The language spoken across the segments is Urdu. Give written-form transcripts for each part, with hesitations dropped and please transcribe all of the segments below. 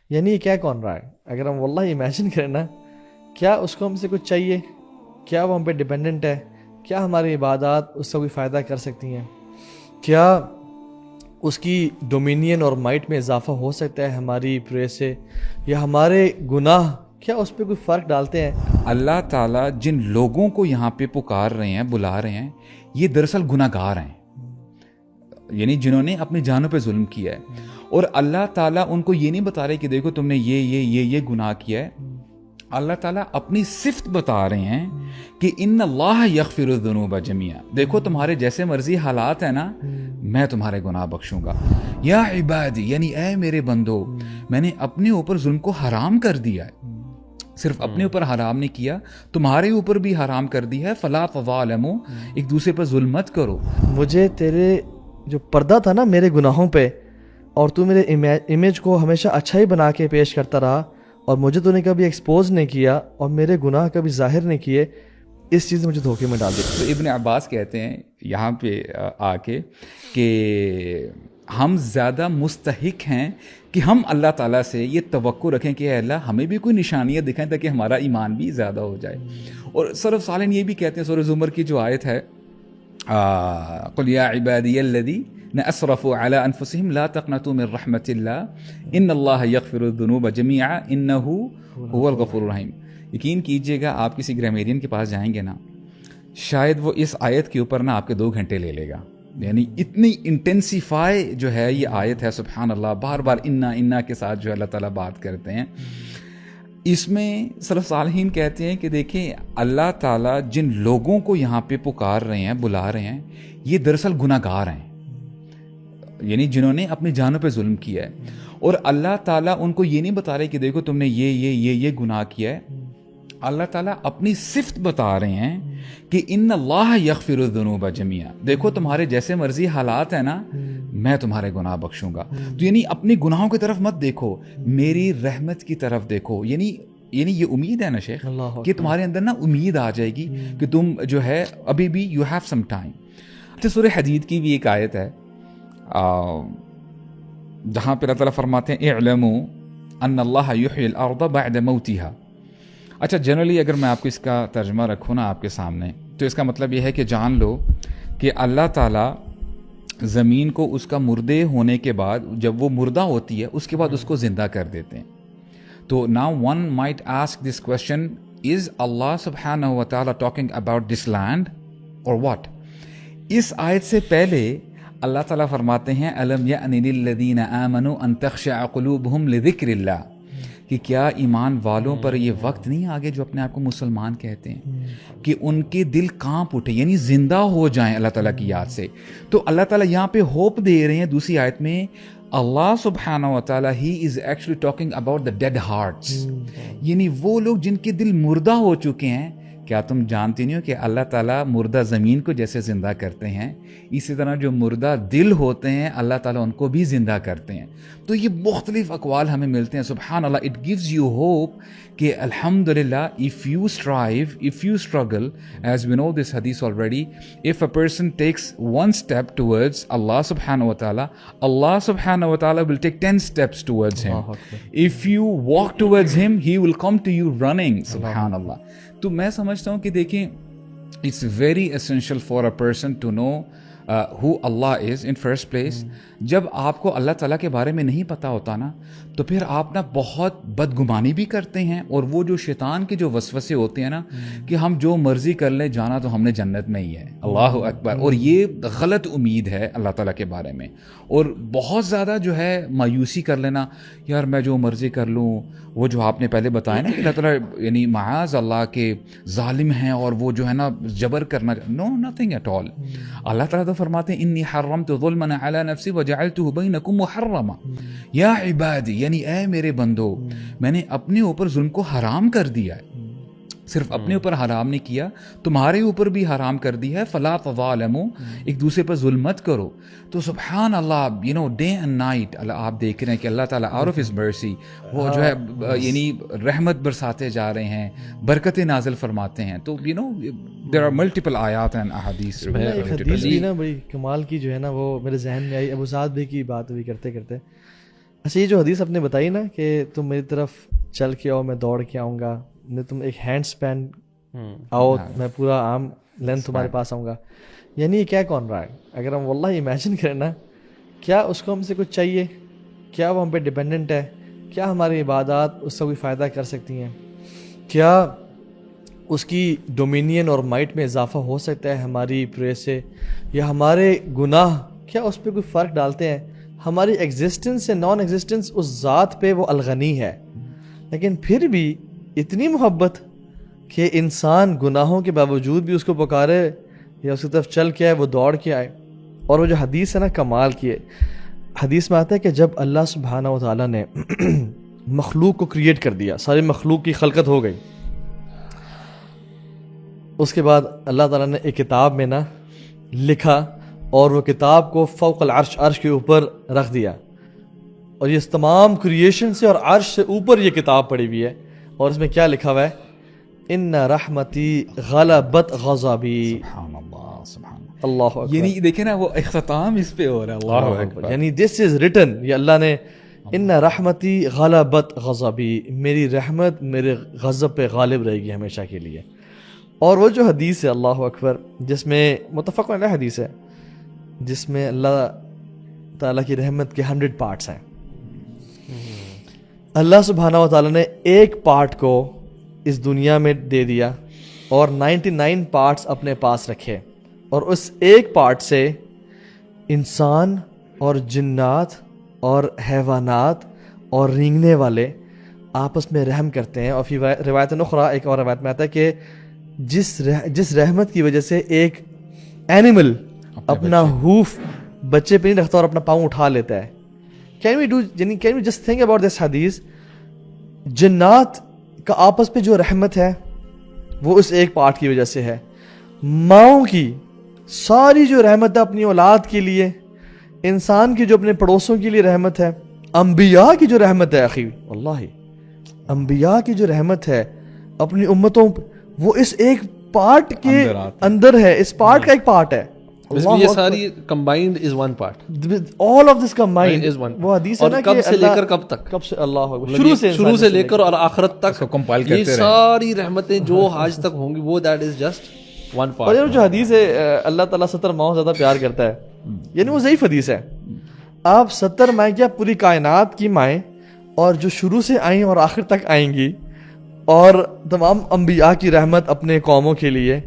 یعنی یہ کیا کون رہا ہے؟ اگر ہم واللہ امیجن کریں نا، کیا اس کو ہم سے کچھ چاہیے؟ کیا وہ ہم پہ ڈیپینڈنٹ ہے؟ کیا ہماری عبادات اس سے کوئی فائدہ کر سکتی ہیں؟ کیا اس کی ڈومینین اور مائٹ میں اضافہ ہو سکتا ہے ہماری پرے سے؟ یا ہمارے گناہ کیا اس پہ کوئی فرق ڈالتے ہیں؟ اللہ تعالیٰ جن لوگوں کو یہاں پہ پکار رہے ہیں، بلا رہے ہیں، یہ دراصل گناہ گار ہیں، یعنی جنہوں نے اپنی جانوں پہ ظلم کیا ہے. اور اللہ تعالیٰ ان کو یہ نہیں بتا رہے کہ دیکھو تم نے یہ گناہ کیا ہے. اللہ تعالیٰ اپنی صفت بتا رہے ہیں کہ ان اللہ یغفر الذنوب جميعا، دیکھو تمہارے جیسے مرضی حالات ہیں نا، میں تمہارے گناہ بخشوں گا. یا عبادی، یعنی اے میرے بندو، میں نے اپنے اوپر ظلم کو حرام کر دیا ہے. صرف اپنے اوپر حرام نہیں کیا، تمہارے اوپر بھی حرام کر دیا ہے. فلا تظالموا، ایک دوسرے پر ظلم مت کرو. مجھے تیرے جو پردہ تھا نا میرے گناہوں پہ، اور تو میرے امیج کو ہمیشہ اچھا ہی بنا کے پیش کرتا رہا، اور مجھے تو نے کبھی ایکسپوز نہیں کیا اور میرے گناہ کبھی ظاہر نہیں کیے، اس چیز نے مجھے دھوکے میں ڈال دیا. تو ابن عباس کہتے ہیں یہاں پہ آ کے کہ ہم زیادہ مستحق ہیں کہ ہم اللہ تعالیٰ سے یہ توقع رکھیں کہ اے اللہ ہمیں بھی کوئی نشانیاں دکھائیں تاکہ ہمارا ایمان بھی زیادہ ہو جائے. اور سلف صالحین یہ بھی کہتے ہیں، سورہ زمر کی جو آیت ہے، قل یا عبادی الذین اسرفوا علی انفسہم لا تقنطوا من رحمت اللہ ان اللہ یغفر الذنوب جميعا انہ هو الغفور الرحیم. یقین کیجئے گا آپ کسی گرامیرین کے پاس جائیں گے نا، شاید وہ اس آیت کے اوپر نا آپ کے 2 گھنٹے لے لے گا. یعنی اتنی انٹینسیفائی جو ہے یہ آیت ہے، سبحان اللہ، بار بار انا کے ساتھ جو اللہ تعالیٰ بات کرتے ہیں. اس میں سلف صالحین کہتے ہیں کہ دیکھیں اللہ تعالیٰ جن لوگوں کو یہاں پہ پکار رہے ہیں، بلا رہے ہیں، یہ دراصل گناہ گار ہیں، یعنی جنہوں نے اپنی جانوں پہ ظلم کیا ہے. اور اللہ تعالیٰ ان کو یہ نہیں بتا رہے کہ دیکھو تم نے یہ گناہ کیا ہے. اللہ تعالیٰ اپنی صفت بتا رہے ہیں کہ ان اللہ یغفر الذنوب جميعا، دیکھو تمہارے جیسے مرضی حالات ہیں نا، میں تمہارے گناہ بخشوں گا. تو یعنی اپنی گناہوں کی طرف مت دیکھو، میری رحمت کی طرف دیکھو. یعنی یہ امید ہے نا شیخ کہ تمہارے اندر نا امید آ جائے گی کہ تم جو ہے ابھی بھی یو ہیو سم ٹائم. اچھا، سورہ حدید کی بھی ایک آیت ہے جہاں پہ اللہ تعالیٰ فرماتے ہیں اعلموا ان اللہ یحیی الارض بعد موتها. اچھا، جنرلی اگر میں آپ کو اس کا ترجمہ رکھوں نا آپ کے سامنے، تو اس کا مطلب یہ ہے کہ جان لو کہ اللہ تعالیٰ زمین کو اس کا مردے ہونے کے بعد، جب وہ مردہ ہوتی ہے اس کے بعد اس کو زندہ کر دیتے ہیں. تو now one might ask this question, is Allah subhanahu wa ta'ala talking about this land or what؟ اس آیت سے پہلے اللہ تعالیٰ فرماتے ہیں الم یأن للذین آمنوا ان تخشع قلوبہم لذکر اللہ، کہ کیا ایمان والوں پر یہ وقت نہیں آگے جو اپنے آپ کو مسلمان کہتے ہیں کہ ان کے دل کانپ اٹھے، یعنی زندہ ہو جائیں اللہ تعالیٰ کی یاد سے. تو اللہ تعالیٰ یہاں پہ ہوپ دے رہے ہیں دوسری آیت میں، اللہ سبحانہ و تعالیٰ he is actually talking about the dead hearts, یعنی وہ لوگ جن کے دل مردہ ہو چکے ہیں. کیا تم جانتے نہیں ہو کہ اللہ تعالیٰ مردہ زمین کو جیسے زندہ کرتے ہیں، اسی طرح جو مردہ دل ہوتے ہیں اللہ تعالیٰ ان کو بھی زندہ کرتے ہیں. تو یہ مختلف اقوال ہمیں ملتے ہیں. سبحان اللہ، اٹ گیوز یو ہوپ کہ الحمدللہ if you strive, if you struggle, as we know this hadith already, if a person takes one step towards Allah subhanahu wa ta'ala, Allah subhanahu wa ta'ala will take 10 steps towards him. If you walk towards him, he will come to you running. Subhanallah. تو میں سمجھتا ہوں کہ دیکھیں it's very essential for a person to know who Allah is in first place. جب آپ کو اللہ تعالیٰ کے بارے میں نہیں پتہ ہوتا نا، تو پھر آپ نا بہت بدگمانی بھی کرتے ہیں، اور وہ جو شیطان کے جو وسوسے ہوتے ہیں نا کہ ہم جو مرضی کر لیں، جانا تو ہم نے جنت میں ہی ہے. اللہ اکبر. اور یہ غلط امید ہے اللہ تعالیٰ کے بارے میں، اور بہت زیادہ جو ہے مایوسی کر لینا، یار میں جو مرضی کر لوں. وہ جو آپ نے پہلے بتایا نا کہ اللہ تعالیٰ یعنی معاذ اللہ کے ظالم ہیں اور وہ جو ہے نا جبر کرنا، نو نتھنگ ایٹ آل. اللہ تعالیٰ تو فرماتے ہیں انی حرمت ظلما علی نفسی وجعلتہ بینکم محرما. یا عبادی، یعنی اے میرے بندو، میں نے اپنے اوپر ظلم کو حرام کر دیا ہے. صرف اپنے اوپر حرام نہیں کیا، تمہارے اوپر بھی حرام کر دی ہے. فلا تظالموا، ایک دوسرے پر ظلم مت کرو. تو سبحان اللہ، you know day and night آپ دیکھ رہے ہیں کہ اللہ تعالیٰ آؤٹ آف ہز مرسی وہ جو ہے یعنی رحمت برساتے جا رہے ہیں، برکتیں نازل فرماتے ہیں. تو you know there are multiple آیات اینڈ احادیث. ایک حدیث بھی نا بڑی کمال کی جو ہے نا وہ میرے ذہن میں آئی، ابو سعد بھی کی بات بھی کرتے کرتے. اچھا یہ جو حدیث آپ نے بتائی نا کہ تم میری طرف چل کے آؤ میں دوڑ کے آؤں گا, تم ایک ہینڈ اسپین آؤ میں پورا عام لینتھ تمہارے پاس آؤں گا, یعنی یہ کیا کون رہا ہے؟ اگر ہم واللہ امیجن کریں نا, کیا اس کو ہم سے کچھ چاہیے؟ کیا وہ ہم پہ ڈپینڈنٹ ہے؟ کیا ہماری عبادات اس سے کوئی فائدہ کر سکتی ہیں؟ کیا اس کی ڈومینین اور مائٹ میں اضافہ ہو سکتا ہے ہماری پرے سے؟ یا ہمارے گناہ کیا اس پہ کوئی فرق ڈالتے ہیں؟ ہماری ایگزسٹنس سے نان ایگزسٹنس اس ذات پہ وہ الغنی ہے, لیکن پھر بھی اتنی محبت کہ انسان گناہوں کے باوجود بھی اس کو پکارے یا اس کی طرف چل کے آئے, وہ دوڑ کے آئے. اور وہ جو حدیث ہے نا کمال کی ہے, حدیث میں آتا ہے کہ جب اللہ سبحانہ و تعالیٰ نے مخلوق کو کریٹ کر دیا, ساری مخلوق کی خلقت ہو گئی, اس کے بعد اللہ تعالیٰ نے ایک کتاب میں نا لکھا اور وہ کتاب کو فوق العرش, عرش کے اوپر رکھ دیا, اور یہ تمام کریشن سے اور عرش سے اوپر یہ کتاب پڑی ہوئی ہے, اور اس میں کیا لکھا ہوا ہے؟ ان رحمتی غلبت غضبی. سبحان اللہ, سبحان اللہ. اللہ اکبر. یعنی دیکھیں نا وہ اختتام اس پہ ہو رہا ہے. اللہ اکبر. یعنی دس از ریٹن, یہ اللہ نے ان رحمتی غلبت غضبی, میری رحمت میرے غضب پہ غالب رہے گی ہمیشہ کے لیے. اور وہ جو حدیث ہے اللہ اکبر, جس میں متفق علیہ حدیث ہے, جس میں اللہ تعالیٰ کی رحمت کے 100 پارٹس ہیں. اللہ سبحانہ و تعالیٰ نے ایک پارٹ کو اس دنیا میں دے دیا اور 99 پارٹس اپنے پاس رکھے, اور اس ایک پارٹ سے انسان اور جنات اور حیوانات اور رینگنے والے آپس میں رحم کرتے ہیں. اور پھر روایت اخرى, ایک اور روایت میں آتا ہے کہ جس رحمت کی وجہ سے ایک اینیمل اپنا ہوف بچے پہ نہیں رکھتا اور اپنا پاؤں اٹھا لیتا ہے. Can we just think about this حدیث؟ جنات کا آپس پہ جو رحمت ہے وہ اس ایک پارٹ کی وجہ سے ہے. ماؤں کی ساری جو رحمت ہے اپنی اولاد کے لیے, انسان کی جو اپنے پڑوسوں کے لیے رحمت ہے, انبیاء کی جو رحمت ہے, اخی واللہ انبیاء کی جو رحمت ہے اپنی امتوں, وہ اس ایک پارٹ کے اندر ہے. اس پارٹ کا ایک پارٹ ہے. یہ ساری combined is one part, all of this combined is one. وہ حدیث ہے نا کب کہ سے لے کر کب تک, کب سے اللہ شروع سے لے کر اور آخرت تک compile یہ کرتے ساری رحمتیں جو آج تک ہوں گی وہ دیٹ از جسٹ ون اور پارٹ. یہ جو حدیث ہے اللہ تعالیٰ 70 ماؤں زیادہ پیار کرتا ہے, یعنی وہ ضعیف حدیث ہے. آپ 70 مائیں کیا پوری کائنات کی مائیں, اور جو شروع سے آئیں اور آخر تک آئیں گی, اور تمام انبیاء کی رحمت اپنے قوموں کے لیے,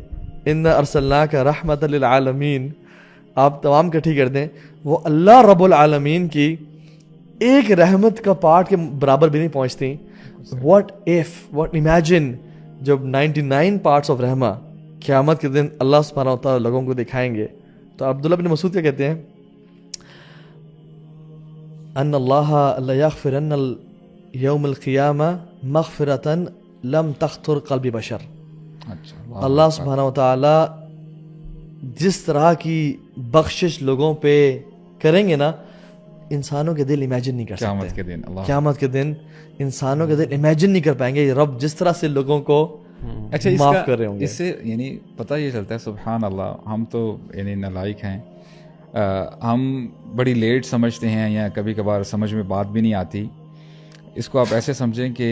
ان ارسلناک رحمت للعالمین, آپ تمام کٹھی کر دیں, وہ اللہ رب العالمین کی ایک رحمت کا پارٹ کے برابر بھی نہیں پہنچتی. واٹ امیجن جب 99 پارٹس آف رحمہ قیامت کے دن اللہ سبحانہ و تعالیٰ لوگوں کو دکھائیں گے. تو عبداللہ بن مسعود کیا کہتے ہیں؟ ان اللہ لیغفرن یوم القیامہ مغفرۃ لم تخطر قلب بشر. اللہ سبحانہ و تعالیٰ جس طرح کی بخشش لوگوں پہ کریں گے نا, انسانوں کے دل امیجن نہیں کر سکتے. قیامت کے دن انسانوں کے دل امیجن نہیں کر پائیں گے رب جس طرح سے لوگوں کو معاف کر رہے ہوں گے. اس سے یعنی پتہ یہ چلتا ہے سبحان اللہ, ہم تو یعنی نالائق ہیں, ہم بڑی لیٹ سمجھتے ہیں یا کبھی کبھار سمجھ میں بات بھی نہیں آتی. اس کو آپ ایسے سمجھیں کہ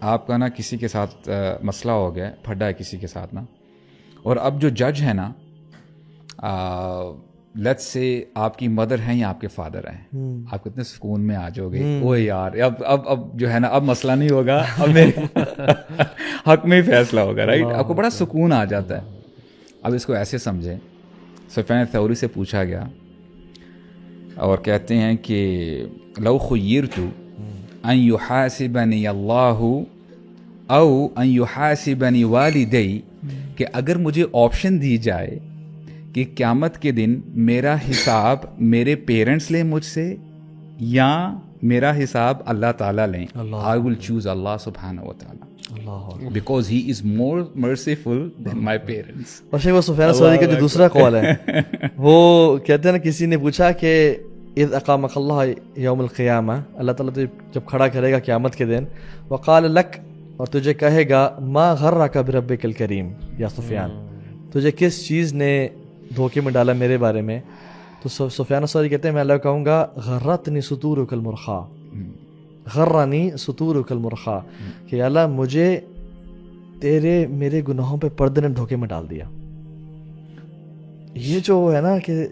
آپ کا نا کسی کے ساتھ مسئلہ ہو گیا, پھڈا ہے کسی کے ساتھ نا, اور اب جو جج ہے نا, لیٹس سے آپ کی مدر ہیں یا آپ کے فادر ہیں, آپ کتنے سکون میں آ جاؤ گے, اوہ یار اب جو ہے نا اب مسئلہ نہیں ہوگا, اب میرے حق میں ہی فیصلہ ہوگا, رائٹ. آپ کو بڑا سکون آ جاتا ہے. اب اس کو ایسے سمجھیں, سفیان ثوری سے پوچھا گیا اور کہتے ہیں کہ لو خیرت ان یحاسبنی اللہ او ان یحاسبنی والدی, کہ اگر مجھے آپشن دی جائے کہ قیامت کے دن میرا حساب میرے پیرنٹس لیں مجھ سے یا میرا حساب اللہ تعالیٰ لیں, I will choose اللہ سبحانہ و تعالیٰ, because he is more merciful than my parents. اور شیخ وہ سفیان ثوری کا جو دوسرا قول ہے, وہ کہتے ہیں نا کسی نے پوچھا کہ اذ اقامک اللہ یوم القیامہ, اللہ تعالیٰ تو جب کھڑا کرے گا قیامت کے دن, وقال لک, اور تجھے کہے گا ما غرک بربک الکریم, یا سفیان تجھے کس چیز نے دھوکے میں ڈالا میرے بارے میں, تو سفیان الثوری کہتے ہیں میں اللہ کو کہوں گا غرتنی سطورک المرخا، غرنی سطورک المرخا، کہ اللہ مجھے میرے گناہوں پہ پردے نے دھوکے میں ڈال دیا. یہ جو ہے نا کہ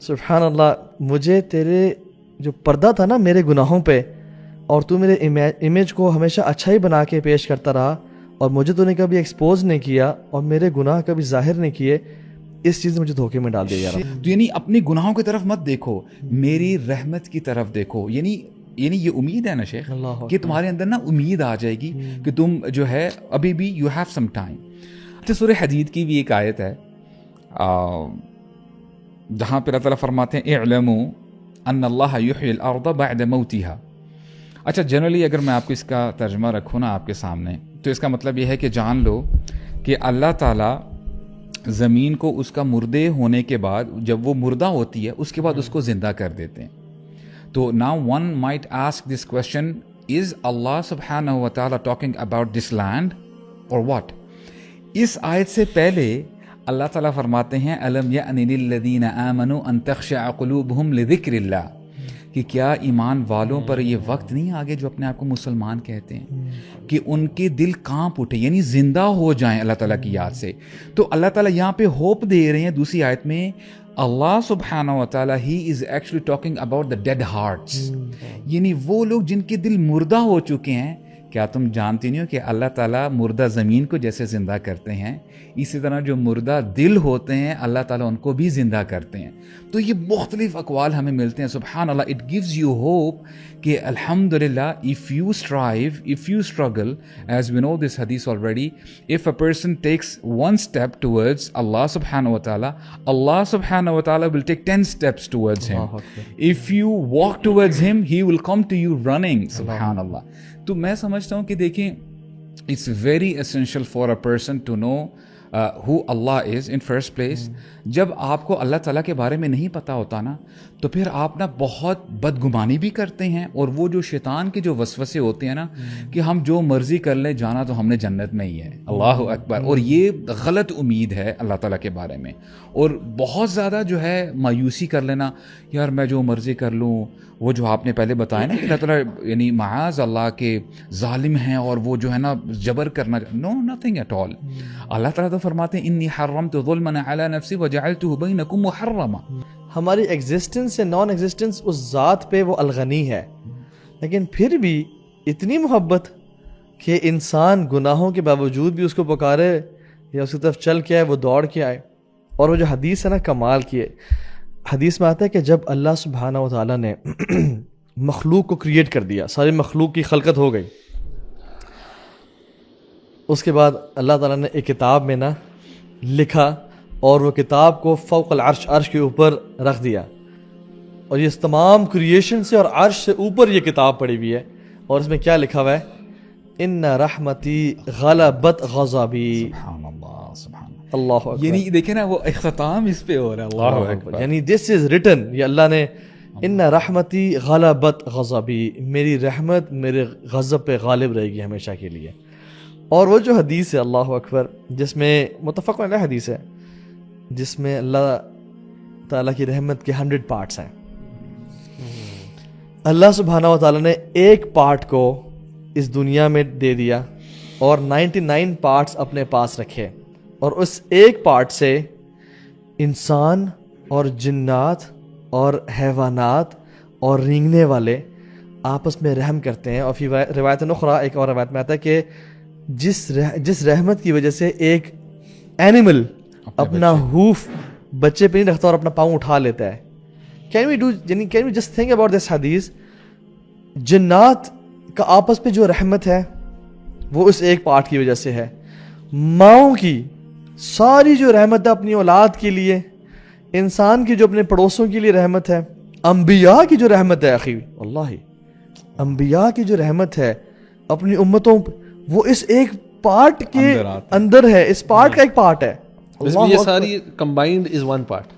سبحان اللہ، مجھے تیرے جو پردہ تھا نا میرے گناہوں پہ، اور تو میرے امیج کو ہمیشہ اچھا ہی بنا کے پیش کرتا رہا، اور مجھے تو نے کبھی ایکسپوز نہیں کیا اور میرے گناہ کبھی ظاہر نہیں کیے، اس چیز نے مجھے دھوکے میں ڈال دیا یار. تو یعنی اپنے گناہوں کی طرف مت دیکھو، میری رحمت کی طرف دیکھو. یعنی یہ امید ہے نا شیخ کہ تمہارے اندر نا امید آ جائے گی کہ تم جو ہے ابھی بھی یو ہیو سم ٹائم. اچھا، سورہ حدید کی بھی ایک آیت ہے جہاں پہ اللہ تعالیٰ فرماتے ہیں اعلموا ان اللہ یحیی الارض بعد موتها. اچھا، جنرلی اگر میں آپ کو اس کا ترجمہ رکھوں نا آپ کے سامنے، تو اس کا مطلب یہ ہے کہ جان لو کہ اللہ تعالیٰ زمین کو اس کا مردے ہونے کے بعد، جب وہ مردہ ہوتی ہے اس کے بعد اس کو زندہ کر دیتے ہیں. تو now one might ask this question, is Allah subhanahu wa ta'ala talking about this land or what? اس آیت سے پہلے اللہ تعالیٰ فرماتے ہیں أَلَمْ يَأْنِ لِلَّذِينَ آمَنُوا أَن تَخْشَعَ قُلُوبُهُمْ لِذِكْرِ اللَّهِ، کہ کیا ایمان والوں پر یہ وقت نہیں آگے جو اپنے آپ کو مسلمان کہتے ہیں کہ ان کے دل کانپ اٹھے، یعنی زندہ ہو جائیں اللہ تعالیٰ کی یاد سے. تو اللہ تعالیٰ یہاں پہ ہوپ دے رہے ہیں دوسری آیت میں، اللہ سبحانہ و تعالیٰ he is actually talking about the dead hearts, یعنی وہ لوگ جن کے دل مردہ ہو چکے ہیں. کیا تم جانتی نہیں ہو کہ اللہ تعالیٰ مردہ زمین کو جیسے زندہ کرتے ہیں، اسی طرح جو مردہ دل ہوتے ہیں اللہ تعالیٰ ان کو بھی زندہ کرتے ہیں. تو یہ مختلف اقوال ہمیں ملتے ہیں. سبحان اللہ، اٹ گیوز یو ہوپ کہ الحمدللہ if you strive, if you struggle, as we know this hadith already, if a person takes one step towards Allah subhanahu wa ta'ala, Allah subhanahu wa ta'ala will take 10 steps towards him. If you walk towards him, he will come to you running. Subhanallah. تو میں سمجھتا ہوں کہ دیکھیں it's very essential for a person to know who Allah is in first place. جب آپ کو اللہ تعالیٰ کے بارے میں نہیں پتہ ہوتا نا، تو پھر آپ نا بہت بدگمانی بھی کرتے ہیں، اور وہ جو شیطان کے جو وسوسے ہوتے ہیں نا کہ ہم جو مرضی کر لیں، جانا تو ہم نے جنت میں ہی ہے. اللہ اکبر. اور یہ غلط امید ہے اللہ تعالیٰ کے بارے میں، اور بہت زیادہ جو ہے مایوسی کر لینا، یار میں جو مرضی کر لوں. وہ جو آپ نے پہلے بتایا نا کہ اللہ تعالیٰ یعنی معاذ اللہ کے ظالم ہیں، اور وہ جو ہے نا جبر کرنا، نو نتھنگ ایٹ آل. اللہ تعالیٰ تو فرماتے ہیں انی حرمت ظلما علی نفسی وجعلتہ بینکم محرما. ہماری ایگزسٹنس سے نان ایگزسٹنس اس ذات پہ وہ الغنی ہے، لیکن پھر بھی اتنی محبت کہ انسان گناہوں کے باوجود بھی اس کو پکارے یا اس کی طرف چل کے آئے، وہ دوڑ کے آئے. اور وہ جو حدیث ہے نا کمال کی ہے. حدیث میں آتا ہے کہ جب اللہ سبحانہ و تعالیٰ نے مخلوق کو کریٹ کر دیا، ساری مخلوق کی خلقت ہو گئی، اس کے بعد اللہ تعالیٰ نے ایک کتاب میں نا لکھا، اور وہ کتاب کو فوق العرش، عرش کے اوپر رکھ دیا. اور یہ تمام کریشن سے اور عرش سے اوپر یہ کتاب پڑی ہوئی ہے، اور اس میں کیا لکھا ہوا ہے؟ ان رحمتی غلبت غضبی. سبحان اللہ، سبحان اللہ اکبر. یعنی دیکھیں نا وہ اختتام اس پہ ہو رہا ہے. اللہ اکبر. یعنی دس از ریٹن، یہ اللہ نے ان رحمتی غلبت غضبی، میری رحمت میرے غضب پہ غالب رہے گی ہمیشہ کے لیے. اور وہ جو حدیث ہے اللہ اکبر، جس میں متفق علیہ حدیث ہے، جس میں اللہ تعالیٰ کی رحمت کے 100 پارٹس ہیں. اللہ سبحانہ و تعالیٰ نے ایک پارٹ کو اس دنیا میں دے دیا اور 99 پارٹس اپنے پاس رکھے، اور اس ایک پارٹ سے انسان اور جنات اور حیوانات اور رینگنے والے آپس میں رحم کرتے ہیں. اور پھر روایت اخرى، ایک اور روایت میں آتا ہے کہ جس رحمت کی وجہ سے ایک اینیمل اپنا ہوف بچے پہ نہیں رکھتا اور اپنا پاؤں اٹھا لیتا ہے. Can we just think about this حدیث؟ جنات کا آپس پہ جو رحمت ہے وہ اس ایک پارٹ کی وجہ سے ہے. ماؤں کی ساری جو رحمت ہے اپنی اولاد کے لیے، انسان کی جو اپنے پڑوسوں کے لیے رحمت ہے، انبیاء کی جو رحمت ہے، اخی اللہ انبیاء کی جو رحمت ہے اپنی امتوں، وہ اس ایک پارٹ کے اندر ہے. اس پارٹ کا ایک پارٹ ہے. یہ ساری combined is one part.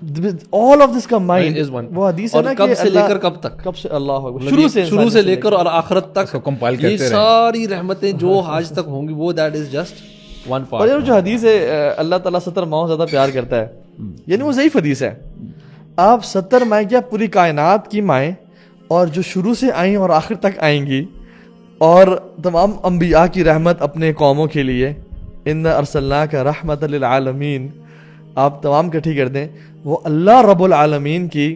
all of this combined is one. وہ حدیث ہے نا کب سے لے کر کب تک، کب سے اللہ شروع سے لے کر اور آخرت تک compile یہ کرتے ساری رحمتیں جو آج تک ہوں گی، وہ that is just one part. اور جو حدیث ہے اللہ تعالیٰ 70 ماؤں زیادہ پیار کرتا ہے، یعنی وہ ضعیف حدیث ہے، آپ 70 مائیں کیا پوری کائنات کی مائیں، اور جو شروع سے آئیں اور آخر تک آئیں گی، اور تمام انبیاء کی رحمت اپنے قوموں کے لیے، ان ارسلناک رحمت للعالمین، آپ تمام کٹھی کر دیں، وہ اللہ رب العالمین کی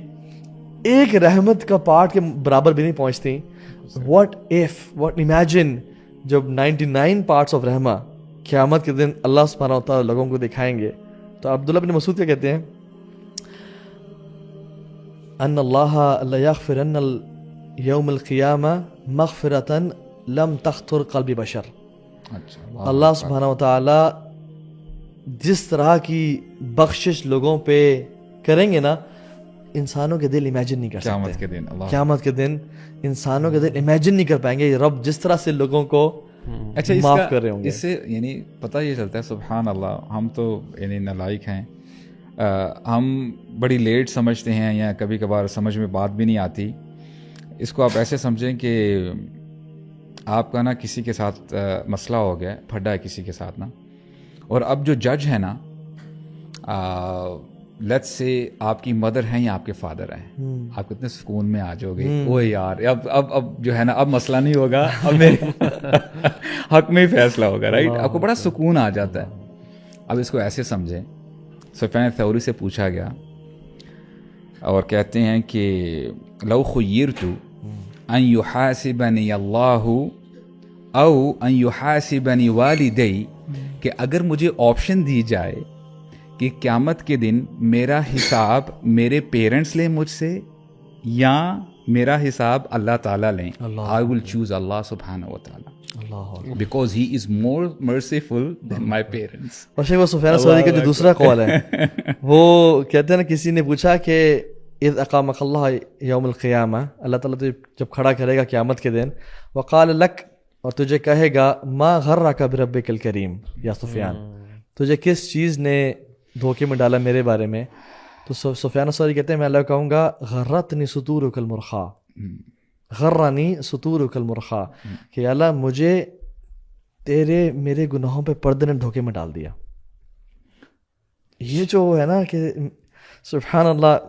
ایک رحمت کا پارٹ کے برابر بھی نہیں پہنچتی. واٹ امیجن جب 99 پارٹس آف رحمہ قیامت کے دن اللہ سبحانہ و تعالیٰ لوگوں کو دکھائیں گے. تو عبداللہ بن مسعود کیا کہتے ہیں؟ ان اللہ لیغفرن یوم القیامہ مغفرتا لم تخطر قلب بشر. اچھا، اللہ سبحانہ و تعالیٰ جس طرح کی بخشش لوگوں پہ کریں گے نا، انسانوں کے دل امیجن نہیں کر سکتے. قیامت کے دن، اللہ، قیامت کے دن انسانوں کے دل امیجن نہیں کر پائیں گے رب جس طرح سے لوگوں کو اچھا معاف کر رہے ہوں گے. اس سے یعنی پتہ یہ چلتا ہے سبحان اللہ، ہم تو یعنی نالائق ہیں، ہم بڑی لیٹ سمجھتے ہیں یا کبھی کبھار سمجھ میں بات بھی نہیں آتی. اس کو آپ ایسے سمجھیں کہ آپ کا نا کسی کے ساتھ مسئلہ ہو گیا، پھڈا ہے کسی کے ساتھ نا، اور اب جو جج ہے نا، لیٹس سے آپ کی مدر ہیں یا آپ کے فادر ہیں، آپ کتنے سکون میں آ جاؤ گے، اوہ یار اب جو ہے نا اب مسئلہ نہیں ہوگا، اب میرے حق میں ہی فیصلہ ہوگا، رائٹ. آپ کو بڑا سکون آ جاتا ہے. اب اس کو ایسے سمجھیں، سفیان ثوری سے پوچھا گیا اور کہتے ہیں کہ لو خیرت ان یحاسبنی اللہ او ان یحاسبنی والدی، کہ اگر مجھے آپشن دی جائے کہ قیامت کے دن میرا حساب میرے پیرنٹس لیں مجھ سے یا میرا حساب اللہ تعالیٰ لیں، I will choose اللہ سبحانہ و تعالیٰ، because he is more merciful than my parents. اور شیخ وہ سفیان ثوری کا جو دوسرا قول ہے، وہ کہتے ہیں نا، کسی نے پوچھا کہ اذ اقامک اللہ یوم القیامہ، اللہ تعالیٰ تجھے جب کھڑا کرے گا قیامت کے دن، وقال لک، اور تجھے کہے گا ما غرک بربک الکریم، یا سفیان تجھے کس چیز نے دھوکے میں ڈالا میرے بارے میں؟ تو سفیان ثوری کہتے ہیں میں اللہ کہوں گا غرتنی ستورک المرخا، غرنی ستورک المرخا، کہ اللہ مجھے میرے گناہوں پہ پردے نے دھوکے میں ڈال دیا. یہ جو ہے نا کہ سبحان اللہ،